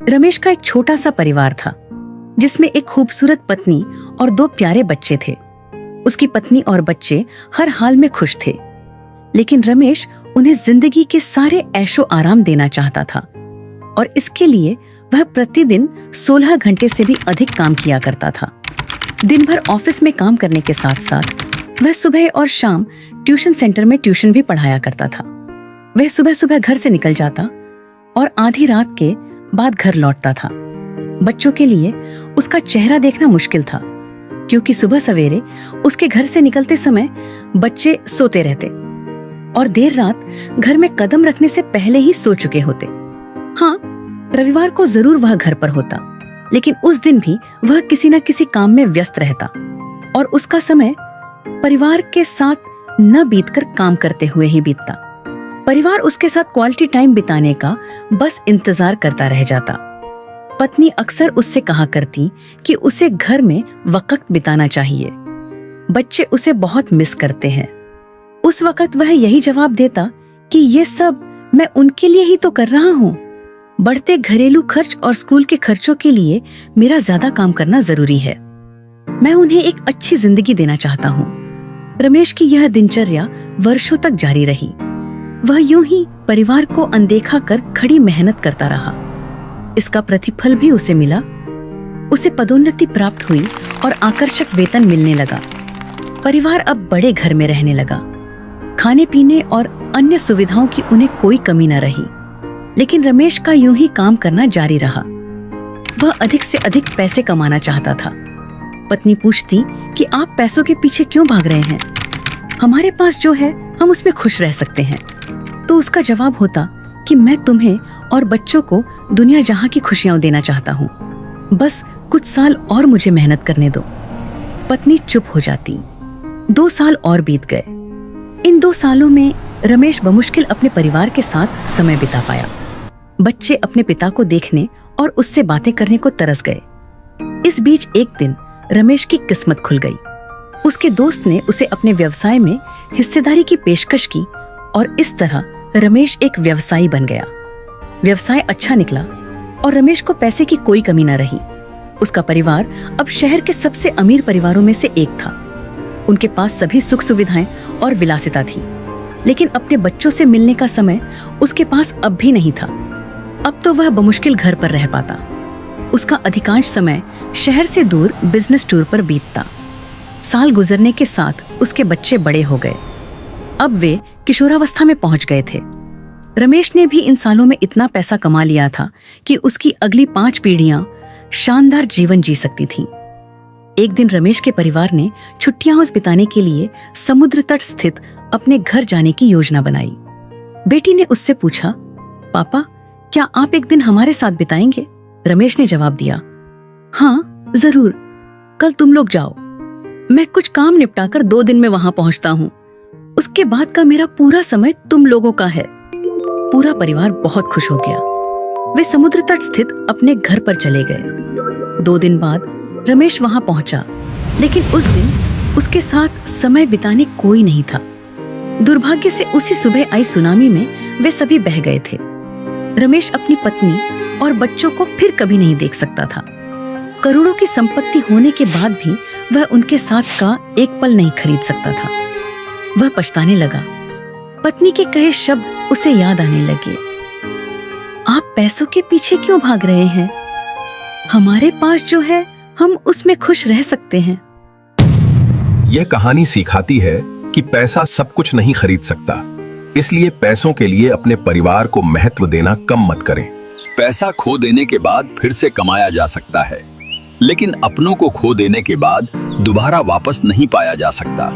रमेश का एक छोटा सा परिवार था जिसमें एक खूबसूरत पत्नी और 2 प्यारे बच्चे थे। उसकी पत्नी और बच्चे हर हाल में खुश थे, लेकिन रमेश उन्हें जिंदगी के सारे ऐशो आराम देना चाहता था और इसके लिए वह प्रतिदिन 16 घंटे से भी अधिक काम किया करता था। दिन भर ऑफिस में काम करने के साथ साथ वह सुबह और शाम ट्यूशन सेंटर में ट्यूशन भी पढ़ाया करता था। वह सुबह सुबह घर से निकल जाता और आधी रात के बाद घर लौटता था। बच्चों के लिए उसका चेहरा देखना मुश्किल था, क्योंकि सुबह सवेरे उसके घर से निकलते समय बच्चे सोते रहते और देर रात घर में कदम रखने से पहले ही सो चुके होते। हाँ, रविवार को जरूर वह घर पर होता, लेकिन उस दिन भी वह किसी न किसी काम में व्यस्त रहता और उसका समय परिवार के साथ न बीतकर काम करते हुए ही बीतता। परिवार उसके साथ क्वालिटी टाइम बिताने का बस इंतजार करता रह जाता। पत्नी अक्सर उससे कहा करती कि उसे घर में वक्त बिताना चाहिए। बच्चे उसे बहुत मिस करते हैं। उस वक्त वह यही जवाब देता कि ये सब मैं उनके लिए ही तो कर रहा हूँ। बढ़ते घरेलू खर्च और स्कूल के खर्चों के लिए मेरा ज्यादा काम करना जरूरी है। मैं उन्हें एक अच्छी जिंदगी देना चाहता हूँ। रमेश की यह दिनचर्या वर्षों तक जारी रही। वह यूं ही परिवार को अनदेखा कर खड़ी मेहनत करता रहा। इसका प्रतिफल भी उसे मिला। उसे पदोन्नति प्राप्त हुई और आकर्षक वेतन मिलने लगा। परिवार अब बड़े घर में रहने लगा। खाने पीने और अन्य सुविधाओं की उन्हें कोई कमी न रही, लेकिन रमेश का यूं ही काम करना जारी रहा। वह अधिक से अधिक पैसे कमाना चाहता था। पत्नी पूछती कि आप पैसों के पीछे क्यों भाग रहे हैं? हमारे पास जो है हम उसमें खुश रह सकते हैं। तो उसका जवाब होता कि मैं तुम्हें और बच्चों को दुनिया जहां की खुशियां देना चाहता हूँ। बस कुछ साल और मुझे मेहनत करने दो। पत्नी चुप हो जाती। 2 साल और बीत गए। इन 2 सालों में रमेश बमुश्किल अपने परिवार के साथ समय बिता पाया। बच्चे अपने पिता को देखने और उससे बातें करने को तरस गए। इस बीच एक दिन रमेश की किस्मत खुल गई। उसके दोस्त ने उसे अपने व्यवसाय में हिस्सेदारी की पेशकश की और इस तरह रमेश एक व्यवसायी बन गया। व्यवसाय अच्छा निकला और रमेश को पैसे की कोई कमी न रही। उसका परिवार अब शहर के सबसे अमीर परिवारों में से एक था। उनके पास सभी सुख सुविधाएं और विलासिता थी, लेकिन अपने बच्चों से मिलने का समय उसके पास अब भी नहीं था। अब तो वह बमुश्किल घर पर रह पाता। उसका अधिकांश समय शहर से दूर बिजनेस टूर पर बीतता। साल गुजरने के साथ उसके बच्चे बड़े हो गए। अब वे किशोरावस्था में पहुंच गए थे। रमेश ने भी इन सालों में इतना पैसा कमा लिया था कि उसकी अगली 5 पीढ़ियां शानदार जीवन जी सकती थीं। एक दिन रमेश के परिवार ने छुट्टियां बिताने के लिए समुद्र तट स्थित अपने घर जाने की योजना बनाई। बेटी ने उससे पूछा, पापा, क्या आप एक दिन हमारे साथ बिताएंगे? रमेश ने जवाब दिया, हाँ जरूर, कल तुम लोग जाओ। मैं कुछ काम निपटाकर 2 दिन में वहां पहुंचता हूँ। उसके बाद का मेरा पूरा समय तुम लोगों का है। पूरा परिवार बहुत खुश हो गया। वे समुद्र तट स्थित अपने घर पर चले गए। 2 दिन बाद रमेश वहां पहुंचा, लेकिन उस दिन उसके साथ समय बिताने कोई नहीं था। दुर्भाग्य से उसी सुबह आई सुनामी में वे सभी बह गए थे। रमेश अपनी पत्नी और बच्चों को फिर कभी नहीं देख सकता था। करोड़ों की संपत्ति होने के बाद भी वह उनके साथ का एक पल नहीं खरीद सकता था। वह पछताने लगा। पत्नी के कहे शब्द उसे याद आने लगे। आप पैसों के पीछे क्यों भाग रहे हैं? हमारे पास जो है हम उसमें खुश रह सकते हैं। यह कहानी सिखाती है कि पैसा सब कुछ नहीं खरीद सकता, इसलिए पैसों के लिए अपने परिवार को महत्व देना कम मत करें। पैसा खो देने के बाद फिर से कमाया जा सकता है, लेकिन अपनों को खो देने के बाद दोबारा वापस नहीं पाया जा सकता।